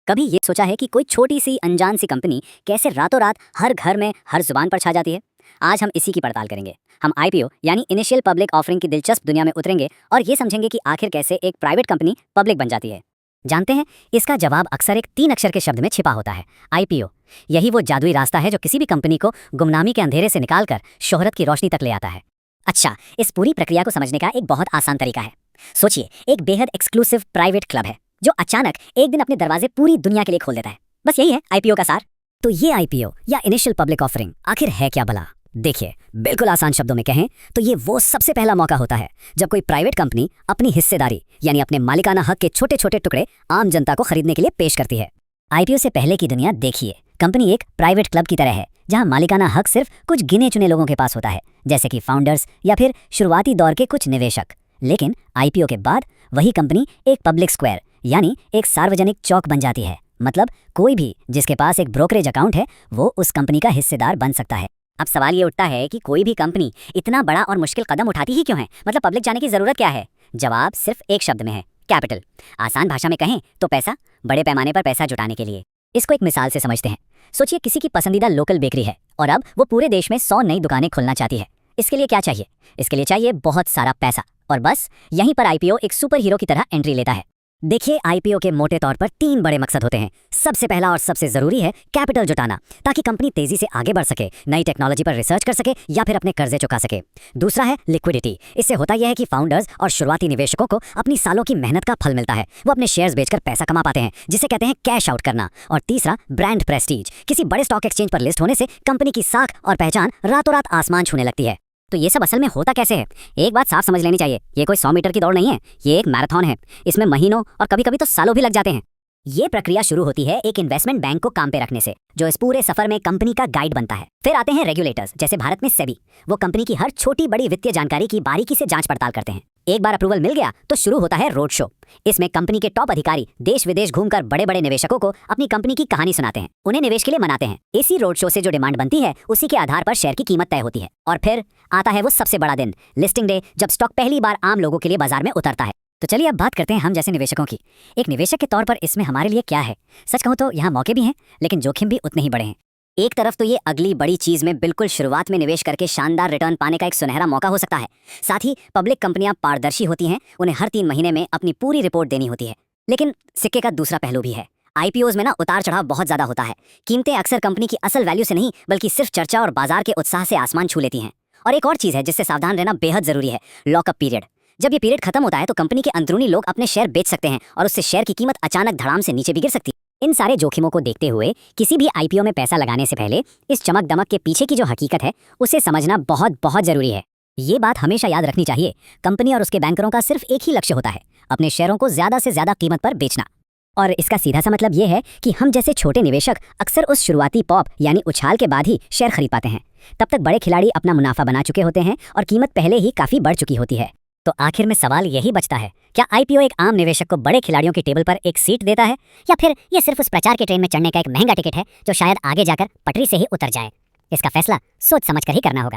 कभी ये सोचा है कि कोई छोटी सी अनजान सी कंपनी कैसे रातों रात हर घर में हर जुबान पर छा जाती है। आज हम इसी की पड़ताल करेंगे। हम आईपीओ यानी इनिशियल पब्लिक ऑफरिंग की दिलचस्प दुनिया में उतरेंगे और ये समझेंगे कि आखिर कैसे एक प्राइवेट कंपनी पब्लिक बन जाती है। जानते हैं, इसका जवाब अक्सर एक 3 अक्षर के शब्द में छिपा होता है, आईपीओ। यही वो जादुई रास्ता है जो किसी भी कंपनी को गुमनामी के अंधेरे से निकालकर शोहरत की रोशनी तक ले आता है। अच्छा, इस पूरी प्रक्रिया को समझने का एक बहुत आसान तरीका है। सोचिए, एक बेहद एक्सक्लूसिव प्राइवेट क्लब है जो अचानक एक दिन अपने दरवाजे पूरी दुनिया के लिए खोल देता है। बस यही है आईपीओ का सार। तो ये आईपीओ या इनिशियल पब्लिक ऑफरिंग आखिर है क्या भला? देखिए, बिल्कुल आसान शब्दों में कहें तो ये वो सबसे पहला मौका होता है जब कोई प्राइवेट कंपनी अपनी हिस्सेदारी यानी अपने मालिकाना हक के छोटे छोटे टुकड़े आम जनता को खरीदने के लिए पेश करती है। आईपीओ से पहले की दुनिया देखिए, कंपनी एक प्राइवेट क्लब की तरह है जहां मालिकाना हक सिर्फ कुछ गिने चुने लोगों के पास होता है, जैसे कि फाउंडर्स या फिर शुरुआती दौर के कुछ निवेशक। लेकिन आईपीओ के बाद वही कंपनी एक पब्लिक स्क्वायर यानी एक सार्वजनिक चौक बन जाती है। मतलब कोई भी जिसके पास एक ब्रोकरेज अकाउंट है वो उस कंपनी का हिस्सेदार बन सकता है। अब सवाल ये उठता है कि कोई भी कंपनी इतना बड़ा और मुश्किल कदम उठाती ही क्यों है? मतलब पब्लिक जाने की जरूरत क्या है? जवाब सिर्फ एक शब्द में है, कैपिटल। आसान भाषा में कहें तो पैसा, बड़े पैमाने पर पैसा जुटाने के लिए। इसको एक मिसाल से समझते हैं। सोचिए, किसी की पसंदीदा लोकल बेकरी है और अब वो पूरे देश में 100 नई दुकानें खोलना चाहती है। इसके लिए क्या चाहिए? इसके लिए चाहिए बहुत सारा पैसा। और बस यहीं पर आईपीओ एक सुपर हीरो की तरह एंट्री लेता है। देखिए, आईपीओ के मोटे तौर पर 3 बड़े मकसद होते हैं। सबसे पहला और सबसे जरूरी है कैपिटल जुटाना, ताकि कंपनी तेजी से आगे बढ़ सके, नई टेक्नोलॉजी पर रिसर्च कर सके या फिर अपने कर्जे चुका सके। दूसरा है लिक्विडिटी। इससे होता यह है कि फाउंडर्स और शुरुआती निवेशकों को अपनी सालों की मेहनत का फल मिलता है। वो अपने शेयर्स बेचकर पैसा कमा पाते हैं, जिसे कहते हैं कैश आउट करना। और तीसरा ब्रांड प्रेस्टीज। किसी बड़े स्टॉक एक्सचेंज पर लिस्ट होने से कंपनी की साख और पहचान रातों रात आसमान छूने लगती है। तो ये सब असल में होता कैसे है? एक बात साफ समझ लेनी चाहिए, ये कोई 100 मीटर की दौड़ नहीं है, ये एक मैराथन है। इसमें महीनों और कभी कभी तो सालों भी लग जाते हैं। ये प्रक्रिया शुरू होती है एक इन्वेस्टमेंट बैंक को काम पे रखने से, जो इस पूरे सफर में कंपनी का गाइड बनता है। फिर आते हैं रेगुलेटर्स, जैसे भारत में सेबी। वो कंपनी की हर छोटी बड़ी वित्तीय जानकारी की बारीकी से जांच पड़ताल करते हैं। एक बार अप्रूवल मिल गया तो शुरू होता है रोड शो। इसमें कंपनी के टॉप अधिकारी देश विदेश घूमकर बड़े बड़े निवेशकों को अपनी कंपनी की कहानी सुनाते हैं, उन्हें निवेश के लिए मनाते हैं। इसी रोड शो से जो डिमांड बनती है उसी के आधार पर शेयर की कीमत तय होती है। और फिर आता है वो सबसे बड़ा दिन, लिस्टिंग डे, जब स्टॉक पहली बार आम लोगों के लिए बाजार में उतरता है। तो चलिए अब बात करते हैं हम जैसे निवेशकों की। एक निवेशक के तौर पर इसमें हमारे लिए क्या है? सच कहूं तो यहाँ मौके भी हैं, लेकिन जोखिम भी उतने ही बड़े हैं। एक तरफ तो ये अगली बड़ी चीज में बिल्कुल शुरुआत में निवेश करके शानदार रिटर्न पाने का एक सुनहरा मौका हो सकता है। साथ ही पब्लिक कंपनियां पारदर्शी होती हैं, उन्हें हर 3 महीने में अपनी पूरी रिपोर्ट देनी होती है। लेकिन सिक्के का दूसरा पहलू भी है। आईपीओज में उतार चढ़ाव बहुत ज्यादा होता है। कीमतें अक्सर कंपनी की असल वैल्यू से नहीं बल्कि सिर्फ चर्चा और बाजार के उत्साह से आसमान छू लेती हैं। और एक और चीज है जिससे सावधान रहना बेहद जरूरी है, लॉकअप पीरियड। जब ये पीरियड खत्म होता है तो कंपनी के अंदरूनी लोग अपने शेयर बेच सकते हैं और उससे शेयर की कीमत अचानक धड़ाम से नीचे भी गिर सकती है। इन सारे जोखिमों को देखते हुए किसी भी आईपीओ में पैसा लगाने से पहले इस चमक दमक के पीछे की जो हकीकत है उसे समझना बहुत बहुत जरूरी है। ये बात हमेशा याद रखनी चाहिए, कंपनी और उसके बैंकरों का सिर्फ एक ही लक्ष्य होता है, अपने शेयरों को ज्यादा से ज्यादा कीमत पर बेचना। और इसका सीधा सा मतलब ये है कि हम जैसे छोटे निवेशक अक्सर उस शुरुआती पॉप यानी उछाल के बाद ही शेयर खरीद पाते हैं। तब तक बड़े खिलाड़ी अपना मुनाफा बना चुके होते हैं और कीमत पहले ही काफी बढ़ चुकी होती है। तो आखिर में सवाल यही बचता है, क्या आईपीओ एक आम निवेशक को बड़े खिलाड़ियों की टेबल पर एक सीट देता है, या फिर ये सिर्फ उस प्रचार के ट्रेन में चढ़ने का एक महंगा टिकट है जो शायद आगे जाकर पटरी से ही उतर जाए? इसका फैसला सोच समझ कर ही करना होगा।